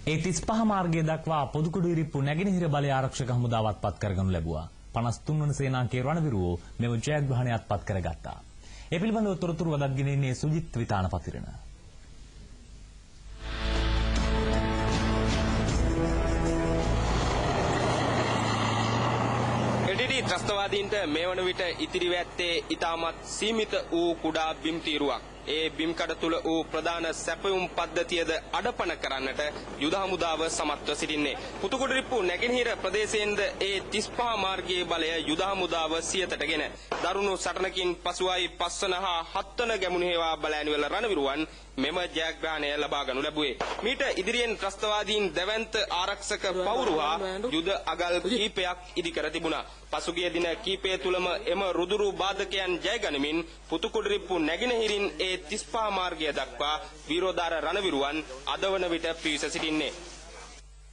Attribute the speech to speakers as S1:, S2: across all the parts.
S1: ඒ 35 මාර්ගය දක්වා පොදුකුඩු ඉරිප්පු නැගෙනහිර බලය ආරක්ෂක හමුදාවත් පත් කරගනු ලැබුවා. 53 වන සේනාංකයේ රණවිරුවෝ මෙම ජයග්‍රහණයත් පත් කරගත්තා. ඒ පිළිබඳව තොරතුරු වදත් ගෙනෙන්නේ සුජිත් විතාන පතිරණ.
S2: ත්‍රස්තවාදීන්ට මේ වන විට ඉතිරිව ඇත්තේ ඉතාමත් සීමිත වූ කුඩා බිම් තීරුවක්. ඒ බිම් කඩ තුල වූ ප්‍රධාන සැපයුම් පද්ධතියද අඩපණ කරන්නට යුද හමුදාව සමත්ව සිටින්නේ. පුතුකුඩරිප්පු නැගෙනහිර ප්‍රදේශයෙන්ද ඒ 35 මාර්ගයේ බලය යුද හමුදාව සියතටගෙන දරුණු සටනකින් පසුවයි 5 වන හා 7 වන ගැමුණු හේවා බලෑනිවල රණවිරුවන් මෙම ජයග්‍රහණය ලබා ගනු ලැබුවේ. මීට ඉදිරියෙන් ත්‍රස්තවාදීන් දැවැන්ත ආරක්ෂක පවුරු හා යුද අගල් කීපයක් ඉදිකර තිබුණා. පසුගිය දින කීපය තුලම එම රුදුරු බාධකයන් ජය ගනිමින් පුතුකුඩරිප්පු නැගෙනහිරින් ඒ 35 මාර්ගය දක්වා විරෝධාර රණවිරුවන් අද වන විට පිවිස සිටින්නේ.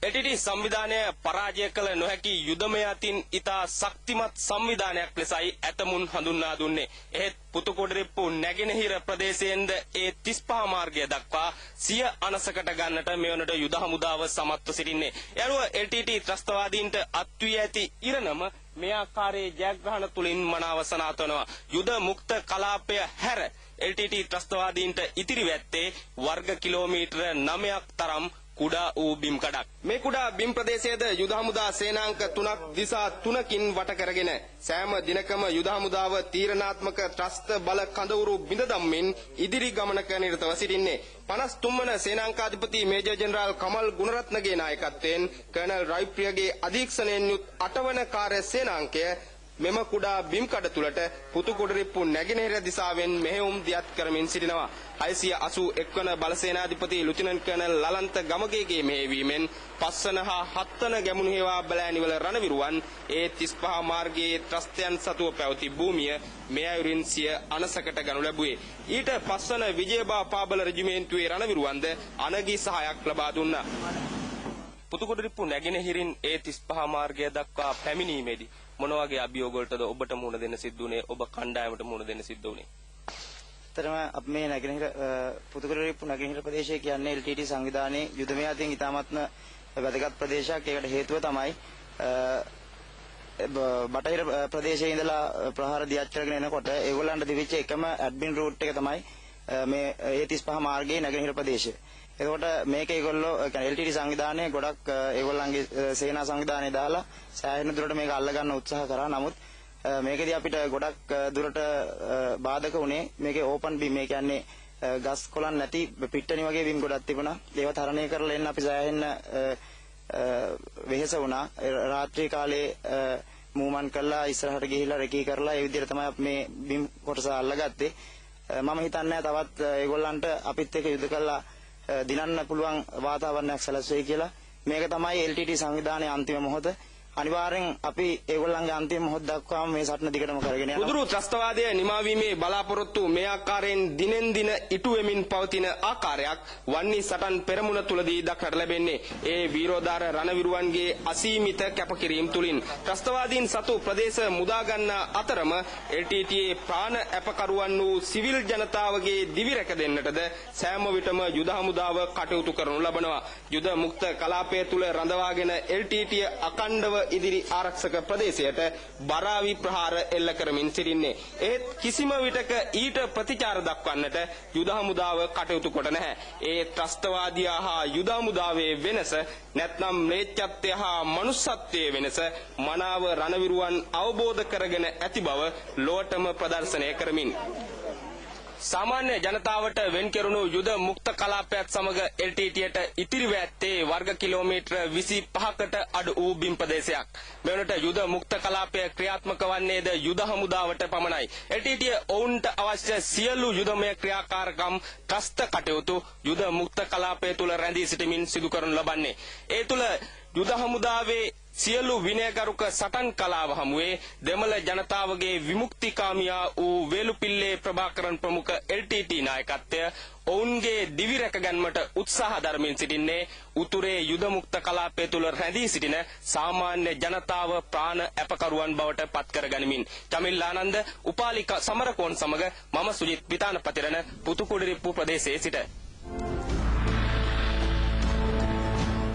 S2: LTT සංවිධානය පරාජය කළ නොහැකි යුදමය අතින් ඉතා ශක්තිමත් සංවිධානයක් ලෙසයි ඇතමුන් හඳුන්වා දුන්නේ. එහෙත් පුතුකුඩරිප්පු නැගෙනහිර ප්‍රදේශයෙන්ද ඒ 35 මාර්ගය දක්වා සිය අනසකට ගන්නට මෙවනට යුද හමුදාව සමත්ව සිටින්නේ. යනුව LTT ත්‍රස්තවාදීන්ට අත්වී ඇති ඉරණම මේ ආකාරයේ ජයග්‍රහණ තුලින් මනාව සනාථ වෙනවා. යුද මුක්ත කලාපය හැර LTT ත්‍රස්තවාදීන්ට ඉතිරි වැත්තේ වර්ග කිලෝමීටර 9ක් තරම් කුඩා වූ බිම් කඩක්. මේ කුඩා බිම් ප්‍රදේශයේද යුද හමුදා සේනාංක 3ක් දිසා 3කින් වට කරගෙන සෑම දිනකම යුද හමුදාව තීරණාත්මක ත්‍රස්ත බල කඳවුරු බිඳ දම්මින් ඉදිරි ගමනක නිරතව සිටින්නේ. 53 වන සේනාංකාධිපති මේජර් ජෙනරාල් කමල් ගුණරත්නගේ නායකත්වයෙන් කර්නල් රවිප්‍රියගේ අධීක්ෂණයෙන් යුත් 8 වන කාර්ය සේනාංකය මෙම කුඩා බිම් කඩ තුලට පුතුකුඩරිප්පු නැගෙනහිර දිසාවෙන් මෙහෙයුම් දියත් කරමින් සිටිනවා. 681 වන බලසේනාධිපති ලුතිනන්ට් කර්නල් ලලන්ත ගමගේගේ මෙහෙයවීමෙන් 5 වන හා 7 වන ගැමුණු හේවා බලෑනිවල රණවිරුවන් ඒ 35 මාර්ගයේ ත්‍රස්තයන් සතුව පැවති භූමිය මේ අයුරින් සිය අනසකට ගනු ලැබුවේ. ඊට 5 වන විජයබා පාබල රෙජිමේන්තුවේ රණවිරුවන්ද අනගී සහායක් ලබා දුන්නා. පුතුකුඩරිප්පු නැගෙනහිරින් ඒ 35 මාර්ගය දක්වා පැමිණීමේදී මොන වගේ අභියෝග වලටද ඔබට මුහුණ දෙන්න සිද්ධ වුණේ? ඔබ කණ්ඩායමට මුහුණ දෙන්න සිද්ධ වුණේ?
S3: ඇත්තටම අපි මේ නැගෙනහිර පුතුකුඩරිප්පු නැගෙනහිර ප්‍රදේශය කියන්නේ LTT සංවිධානයේ යුදමය අතින් ඉතාමත්ම වැදගත් ප්‍රදේශයක්. ඒකට හේතුව තමයි බටහිර ප්‍රදේශයේ ඉඳලා ප්‍රහාර දියත් කරගෙන එනකොට ඒගොල්ලන්ට දිවිච්ච එකම ඇඩ්මින් රූට් එක තමයි මේ A35 මාර්ගයේ නැගෙනහිර ප්‍රදේශය. එතකොට මේක ඒගොල්ලෝ කියන්නේ LTT සංවිධානයේ ගොඩක් ඒගොල්ලන්ගේ සේනා සංවිධානය දාලා සෑහෙන දුරට මේක අල්ල ගන්න උත්සාහ කරා. නමුත් මේකදී අපිට ගොඩක් දුරට බාධක වුණේ මේකේ ඕපන් බිම්. මේ කියන්නේ ගස් කොළන් නැති පිට්ටනි වගේ බිම් ගොඩක් තිබුණා. ඒව තරණය කරලා එන්න අපි සෑහෙන වෙහෙස වුණා. රාත්‍රී කාලේ මූවමන්ට් කරලා ඉස්සරහට ගිහිල්ලා රෙකී කරලා ඒ විදිහට තමයි මේ බිම් කොටස අල්ලගත්තේ. මම හිතන්නේ තවත් ඒගොල්ලන්ට අපිත් එක්ක යුද කළා දිනන්න පුළුවන් වාතාවරණයක් සැලසෙයි කියලා. මේක තමයි LTT සංවිධානයේ අන්තිම මොහොත. අනිවාර්යෙන් අපි ඒගොල්ලන්ගේ අන්තිම මොහොත දක්වාම මේ සටන දිගටම කරගෙන යනවා. උදුරු ත්‍රස්තවාදය නිමාවීමේ බලාපොරොත්තු මේ ආකාරයෙන් දිනෙන් දින ඉටු වෙමින් පවතින ආකාරයක් වන්නි සටන් පෙරමුණ තුලදී දක්නට ලැබෙන්නේ. ඒ වීරෝදාර රණවිරුවන්ගේ අසීමිත කැපකිරීම තුලින් ත්‍රස්තවාදීන් සතු ප්‍රදේශ මුදා ගන්න අතරම LTTයේ ප්‍රාණ අපකරුවන් වූ සිවිල් ජනතාවගේ දිවි රැක දෙන්නටද සෑම විටම යුද හමුදාව කටයුතු කරනු ලබනවා. යුද මුක්ත කලාපය තුල රඳවාගෙන LTTය අකණ්ඩව ඉදිරි ආරක්ෂක ප්‍රදේශයට බරාවි ප්‍රහාර එල්ල කරමින් සිටින්නේ. ඒත් කිසිම විටක ඊට ප්‍රතිචාර දක්වන්නට යුද හමුදාව කටයුතු කොට නැහැ. ඒ ත්‍රස්තවාදියා හා යුද හමුදාවේ වෙනස නැත්නම් ම්ලේච්ඡත්වය හා මනුස්සත්වයේ වෙනස මනාව රණවිරුවන් අවබෝධ කරගෙන ඇති බව ලොවටම ප්‍රදර්ශනය කරමින් සාමාන්‍ය ජනතාවට වෙන් කෙරුණු යුද මුක්ත කලාපයත් සමග LTTයට ඉතිරිව ඇත්තේ වර්ග කිලෝමීටර 25කට අඩු වූ බිම් ප්‍රදේශයක්. මෙවනට යුද මුක්ත කලාපය ක්‍රියාත්මක වන්නේද යුද හමුදාවට පමණයි. LTT ඔවුන්ට අවශ්‍ය සියලු යුදමය ක්‍රියාකාරකම් ත්‍රස්ත කටයුතු යුද මුක්ත කලාපය තුල රැඳී සිටමින් සිදු කරනු ලබන්නේ. ඒ තුල යුද හමුදාවේ සියලු විනයගරුක සටන් කලාව හමුවේ දෙමළ ජනතාවගේ විමුක්තිකාමියා වූ වේලුපිල්ලේ ප්‍රභාකරන් ප්‍රමුඛ LTT නායකත්වය ඔවුන්ගේ දිවි රැක ගැනීමට උත්සාහ දරමින් සිටින්නේ උතුරේ යුද මුක්ත කලාපය තුල රැඳී සිටින සාමාන්‍ය ජනතාව ප්‍රාණ අපකරුවන් බවට පත් කර ගනිමින්. චමිල් ආනන්ද උපාලි සමරකෝන් සමග මම සුජිත් විතාන පතිරණ පුතුකුඩරිප්පු ප්‍රදේශයේ සිට